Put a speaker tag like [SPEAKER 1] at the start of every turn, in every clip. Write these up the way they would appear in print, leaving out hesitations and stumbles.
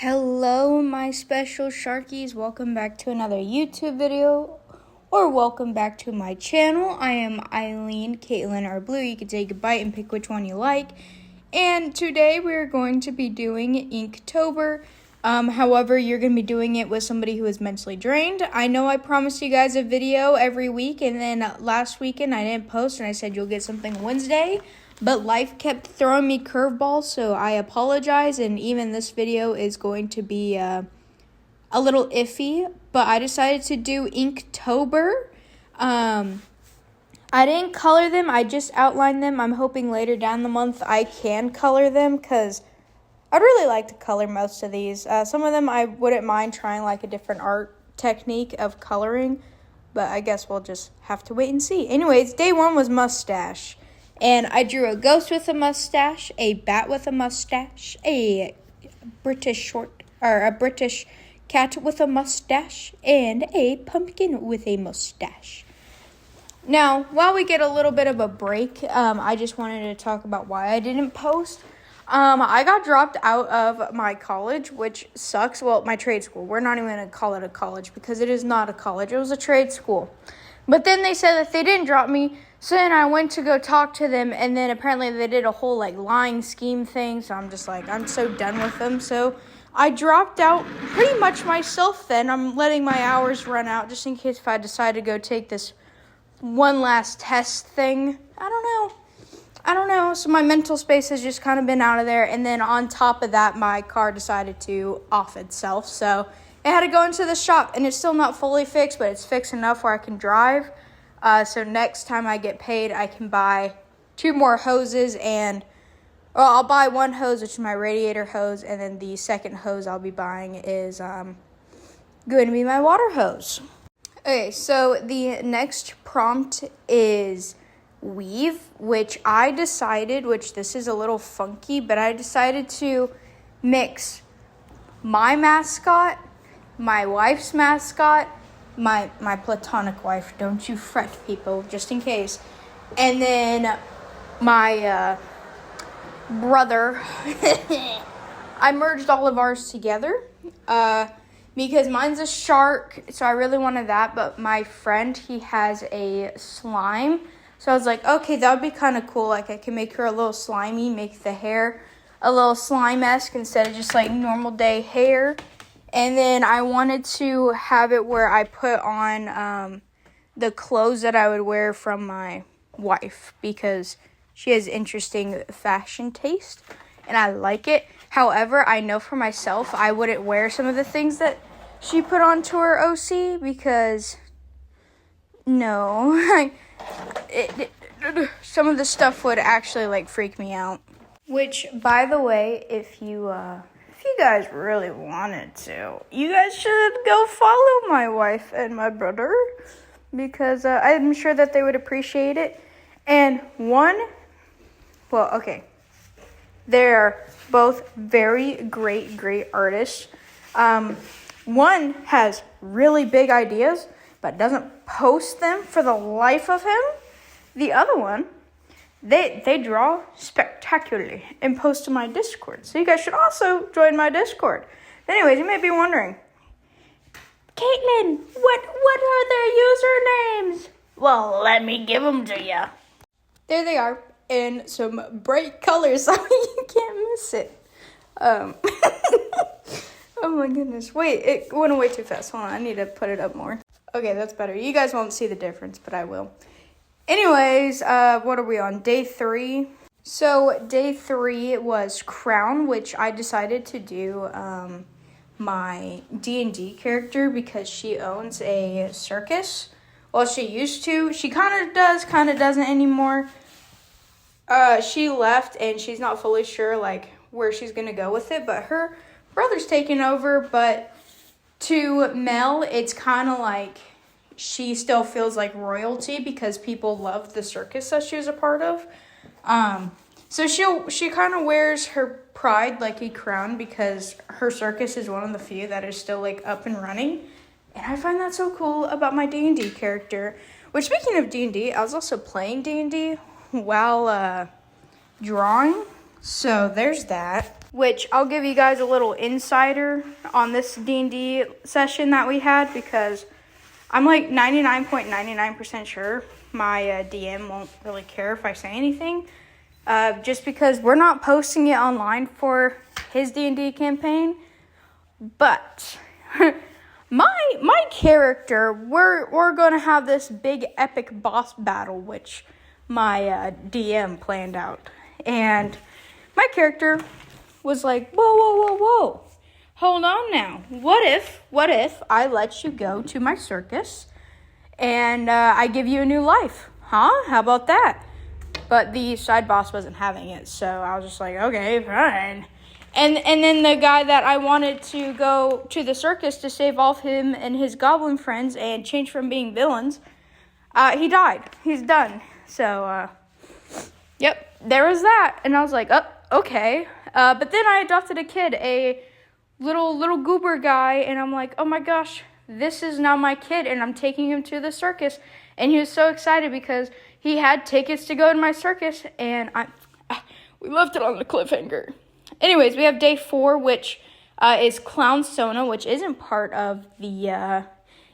[SPEAKER 1] Hello, my special Sharkies. Welcome back to another YouTube video, or welcome back to my channel. I am Eileen, Caitlin, or Blue. You can take a bite and pick which one you like. And today we're going to be doing Inktober. However, you're going to be doing it with somebody who is mentally drained. I know I promised you guys a video every week, and then last weekend I didn't post, and I said you'll get something Wednesday. But life kept throwing me curveballs, so I apologize, and even this video is going to be a little iffy, but I decided to do Inktober. I didn't color them, I just outlined them. I'm hoping later down the month I can color them, because I'd really like to color most of these. Some of them I wouldn't mind trying like a different art technique of coloring, but I guess we'll just have to wait and see. Anyways, day one was mustache. And I drew a ghost with a mustache, a bat with a mustache, a British cat with a mustache, and a pumpkin with a mustache. Now, while we get a little bit of a break, I just wanted to talk about why I didn't post. I got dropped out of my college, which sucks. Well, my trade school. We're not even going to call it a college because it is not a college. It was a trade school. But then they said that they didn't drop me. So then I went to go talk to them, and then apparently they did a whole, lying scheme thing, so I'm just I'm so done with them. So I dropped out pretty much myself then. I'm letting my hours run out just in case if I decide to go take this one last test thing. I don't know. So my mental space has just kind of been out of there, and then on top of that, my car decided to off itself, so I had to go into the shop, and it's still not fully fixed, but it's fixed enough where I can drive. So next time I get paid, I can buy 2 more hoses, I'll buy one hose, which is my radiator hose, and then the second hose I'll be buying is going to be my water hose. Okay, so the next prompt is weave, which I decided, which this is a little funky, but I decided to mix my mascot, my wife's mascot, my platonic wife, don't you fret, people, just in case, and then my brother. I merged all of ours together because mine's a shark, so I really wanted that, but my friend, he has a slime, so I was like, okay, that would be kind of cool. I can make her a little slimy, make the hair a little slime-esque instead of just normal day hair. And then I wanted to have it where I put on the clothes that I would wear from my wife because she has interesting fashion taste and I like it. However, I know for myself I wouldn't wear some of the things that she put onto her OC because no, some of the stuff would actually freak me out. Which, by the way, if you guys really wanted to, you guys should go follow my wife and my brother because I'm sure that they would appreciate it. And they're both very great artists. One has really big ideas but doesn't post them for the life of him. The other one, They draw spectacularly and post to my Discord. So you guys should also join my Discord. Anyways, you may be wondering, Caitlin, what are their usernames? Well, let me give them to you. There they are in some bright colors so you can't miss it. Oh my goodness. Wait, it went away too fast. Hold on, I need to put it up more. Okay, that's better. You guys won't see the difference, but I will. Anyways, what are we on? Day 3. So day 3 was crown, which I decided to do my D&D character because she owns a circus. Well, she used to. She kind of does, kind of doesn't anymore. She left and she's not fully sure where she's going to go with it, but her brother's taking over. But to Mel, it's kind of she still feels like royalty because people love the circus that she was a part of. So she kind of wears her pride like a crown because her circus is one of the few that is still up and running. And I find that so cool about my D&D character. Which, speaking of D&D, I was also playing D&D while drawing. So there's that. which I'll give you guys a little insider on this D&D session that we had, because I'm like 99.99% sure my DM won't really care if I say anything, just because we're not posting it online for his D&D campaign. But my character, we're gonna have this big epic boss battle, which my DM planned out, and my character was like, whoa, hold on now. What if I let you go to my circus and I give you a new life? Huh? How about that? But the side boss wasn't having it, so I was just like, okay, fine. And then the guy that I wanted to go to the circus to save all of him and his goblin friends and change from being villains, he died. He's done. So, yep, there was that. And I was like, oh, okay. But then I adopted a kid, a little goober guy, and I'm like, oh my gosh, this is now my kid, and I'm taking him to the circus. And he was so excited because he had tickets to go to my circus, and we left it on the cliffhanger. Anyways, we have day 4, which is Clown Sona, which isn't part of the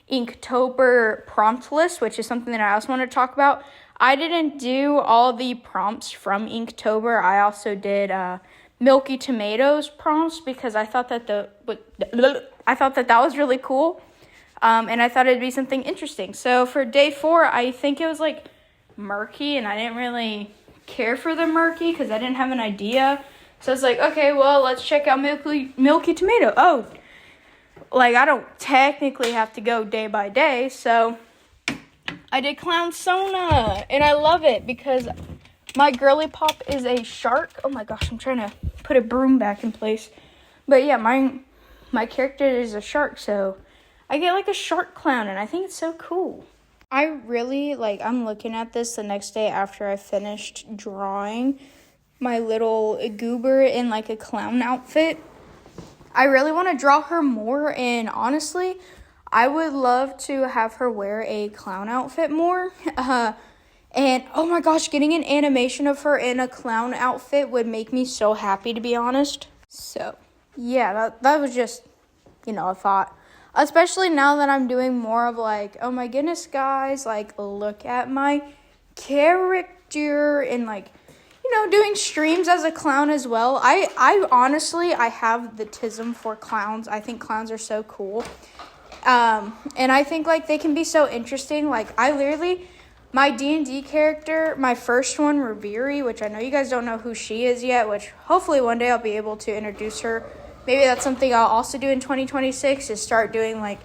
[SPEAKER 1] Inktober prompt list, which is something that I also want to talk about. I didn't do all the prompts from Inktober. I also did Milky Tomatoes prompts because I thought that that was really cool, and I thought it'd be something interesting. So for day 4, I think it was like murky, and I didn't really care for the murky because I didn't have an idea. So I was like, okay, well, let's check out Milky Tomato. Oh, like I don't technically have to go day by day, so I did Clown Sona, and I love it because my girly pop is a shark. Oh my gosh, I'm trying to put a broom back in place. But yeah, my character is a shark, so I get like a shark clown, and I think it's so cool. I really, I'm looking at this the next day after I finished drawing my little goober in like a clown outfit. I really want to draw her more, and honestly, I would love to have her wear a clown outfit more. And oh my gosh, getting an animation of her in a clown outfit would make me so happy, to be honest. So yeah, that was just, a thought. Especially now that I'm doing more of like, oh my goodness, guys, like look at my character, and doing streams as a clown as well. I honestly, I have the tism for clowns. I think clowns are so cool. And I think they can be so interesting. My D&D character, my first one, Reveri, which I know you guys don't know who she is yet, which hopefully one day I'll be able to introduce her. Maybe that's something I'll also do in 2026, is start doing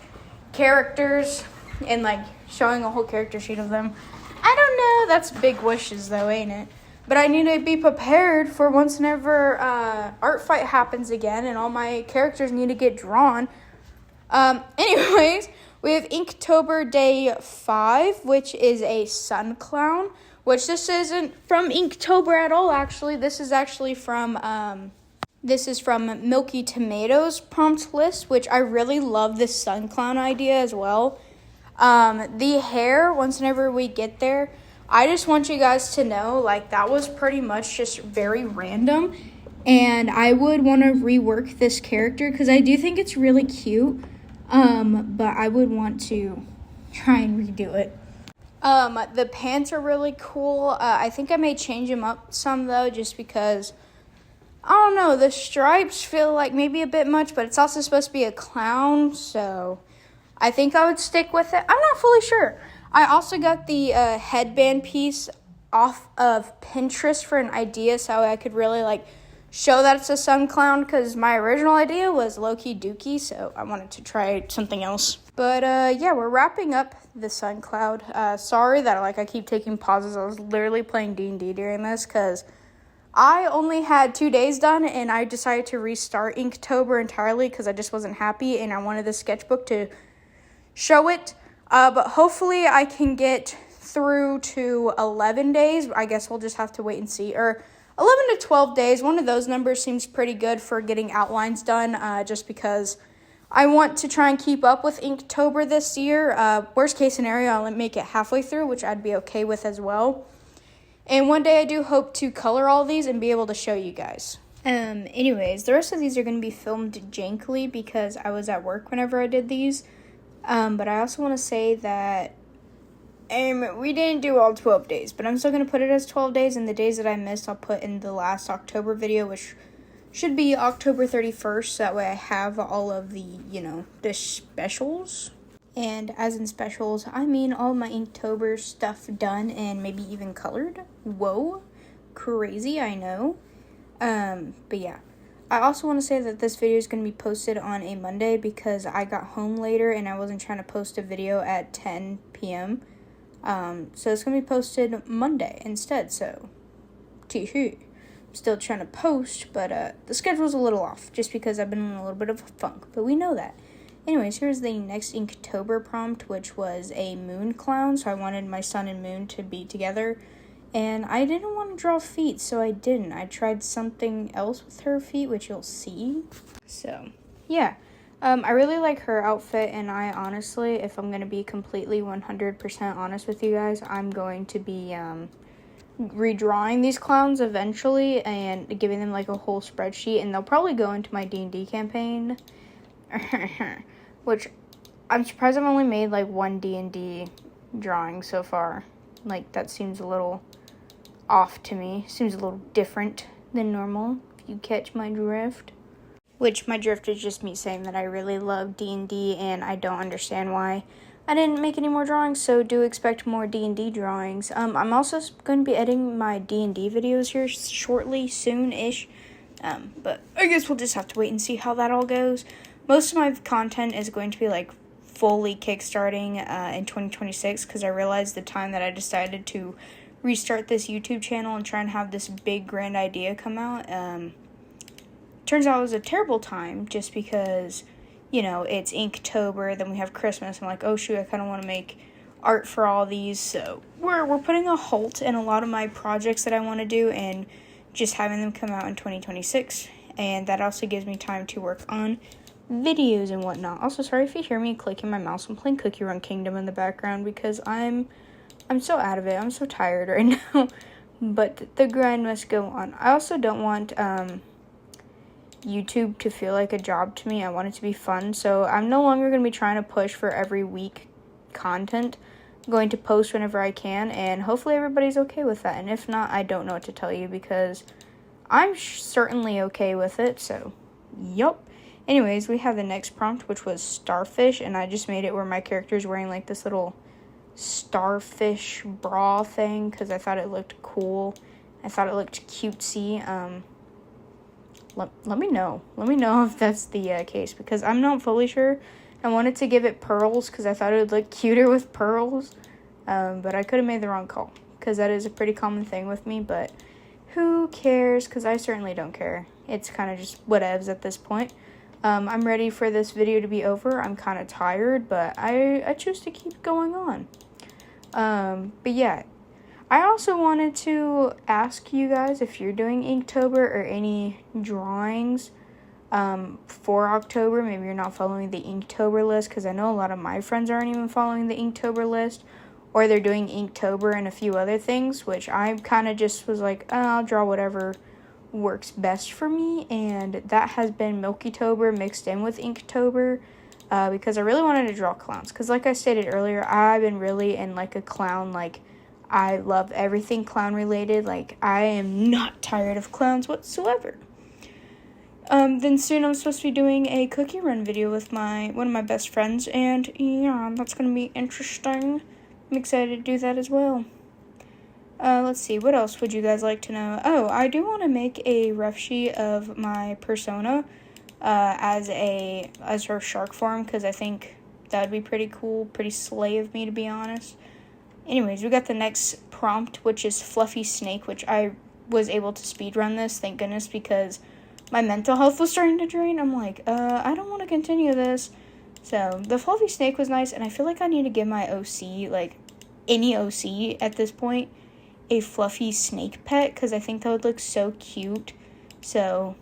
[SPEAKER 1] characters and showing a whole character sheet of them. I don't know, that's big wishes though, ain't it? But I need to be prepared for once and ever art fight happens again and all my characters need to get drawn. Anyways, we have Inktober day 5, which is a sun clown, which this isn't from Inktober at all, actually. This is actually from Milky Tomatoes prompt list, which I really love this sun clown idea as well. The hair, once and ever we get there, I just want you guys to know, that was pretty much just very random, and I would want to rework this character because I do think it's really cute, but I would want to try and redo it. The pants are really cool. I think I may change them up some, though, just because, I don't know, the stripes feel like maybe a bit much, but it's also supposed to be a clown, so I think I would stick with it. I'm not fully sure. I also got the headband piece off of Pinterest for an idea so I could really show that it's a sun clown, because my original idea was low-key dookie, so I wanted to try something else. But yeah, we're wrapping up the sun cloud. Sorry that I keep taking pauses. I was literally playing D&D during this because I only had 2 days done, and I decided to restart Inktober entirely because I just wasn't happy, and I wanted the sketchbook to show it. But hopefully I can get through to 11 days. I guess we'll just have to wait and see. Or 11 to 12 days. One of those numbers seems pretty good for getting outlines done, just because I want to try and keep up with Inktober this year. Worst case scenario, I'll make it halfway through, which I'd be okay with as well. And one day I do hope to color all these and be able to show you guys. Anyways, the rest of these are going to be filmed jankily because I was at work whenever I did these. But I also want to say that we didn't do all 12 days, but I'm still going to put it as 12 days, and the days that I missed I'll put in the last October video, which should be October 31st, so that way I have all of the, the specials. And as in specials, I mean all my Inktober stuff done and maybe even colored. Whoa, crazy, I know. But yeah. I also want to say that this video is going to be posted on a Monday because I got home later and I wasn't trying to post a video at 10 p.m. So it's going to be posted Monday instead, so tee-hoo. I'm still trying to post, but the schedule's a little off just because I've been in a little bit of a funk, but we know that. Anyways, here's the next Inktober prompt, which was a moon clown, so I wanted my sun and moon to be together. And I didn't want to draw feet, so I didn't. I tried something else with her feet, which you'll see. So, yeah. I really like her outfit, and I honestly, if I'm going to be completely 100% honest with you guys, I'm going to be redrawing these clowns eventually and giving them like a whole spreadsheet, and they'll probably go into my D&D campaign, which I'm surprised I've only made like one D&D drawing so far. Like, that seems a little off to me. Seems a little different than normal, if you catch my drift. Which, my drift is just me saying that I really love D&D, and I don't understand why I didn't make any more drawings, so do expect more D&D drawings. I'm also going to be editing my D&D videos here shortly, soon-ish, but I guess we'll just have to wait and see how that all goes. Most of my content is going to be, like, fully kickstarting in 2026, because I realized the time that I decided to restart this YouTube channel and try and have this big grand idea come out, turns out it was a terrible time just because, it's Inktober, then we have Christmas. I'm like, oh shoot, I kind of want to make art for all these, so we're putting a halt in a lot of my projects that I want to do and just having them come out in 2026, and that also gives me time to work on videos and whatnot. Also, sorry if you hear me clicking my mouse. I'm playing Cookie Run Kingdom in the background because I'm so out of it. I'm so tired right now. But the grind must go on. I also don't want YouTube to feel like a job to me. I want it to be fun. So I'm no longer going to be trying to push for every week content. I'm going to post whenever I can. And hopefully everybody's okay with that. And if not, I don't know what to tell you because I'm certainly okay with it. So, yup. Anyways, we have the next prompt, which was starfish. And I just made it where my character is wearing like this little starfish bra thing because I thought it looked cool. I thought it looked cutesy. Let me know. Let me know if that's the case because I'm not fully sure. I wanted to give it pearls because I thought it would look cuter with pearls. But I could have made the wrong call because that is a pretty common thing with me. But who cares? Because I certainly don't care. It's kind of just whatevs at this point. I'm ready for this video to be over. I'm kind of tired, but I choose to keep going on. But yeah, I also wanted to ask you guys if you're doing Inktober or any drawings for October. Maybe you're not following the Inktober list because I know a lot of my friends aren't even following the Inktober list, or they're doing Inktober and a few other things, which I kind of just was like, oh, I'll draw whatever works best for me, and that has been Milkytober mixed in with Inktober. Because I really wanted to draw clowns. Because like I stated earlier, I've been really in like a clown, like I love everything clown related. Like I am not tired of clowns whatsoever. Then soon I'm supposed to be doing a cookie run video with one of my best friends. And yeah, that's going to be interesting. I'm excited to do that as well. Let's see, what else would you guys like to know? Oh, I do want to make a rough sheet of my persona. As her shark form, because I think that would be pretty cool, pretty slay of me, to be honest. Anyways, we got the next prompt, which is Fluffy Snake, which I was able to speedrun this, thank goodness, because my mental health was starting to drain. I'm like, I don't want to continue this. So, the Fluffy Snake was nice, and I feel like I need to give my OC, like, any OC at this point, a Fluffy Snake pet, because I think that would look so cute. So,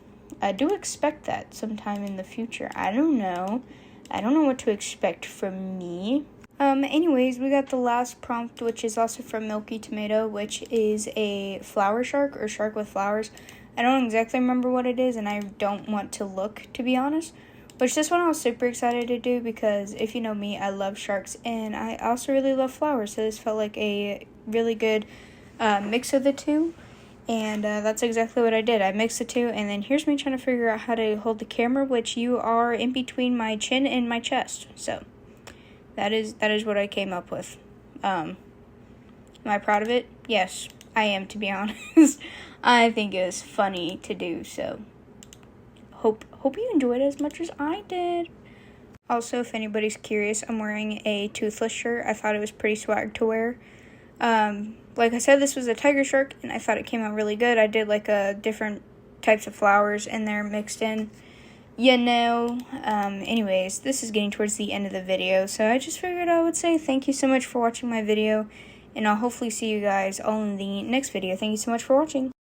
[SPEAKER 1] I do expect that sometime in the future. I don't know what to expect from me. Anyways, we got the last prompt, which is also from Milky Tomato, which is a flower shark or shark with flowers. I don't exactly remember what it is, and I don't want to look, to be honest. Which this one I was super excited to do because if you know me, I love sharks, and I also really love flowers, so this felt like a really good mix of the two. And that's exactly what I did. I mixed the two, and then here's me trying to figure out how to hold the camera, which you are in between my chin and my chest. So that is what I came up with. Am I proud of it? Yes, I am, to be honest. I think it was funny to do, so hope you enjoyed it as much as I did. Also, if anybody's curious, I'm wearing a toothless shirt. I thought it was pretty swag to wear. Like I said, this was a tiger shark, and I thought it came out really good. I did like different types of flowers in there mixed in. Anyways, this is getting towards the end of the video, so I just figured I would say thank you so much for watching my video, and I'll hopefully see you guys all in the next video. Thank you so much for watching.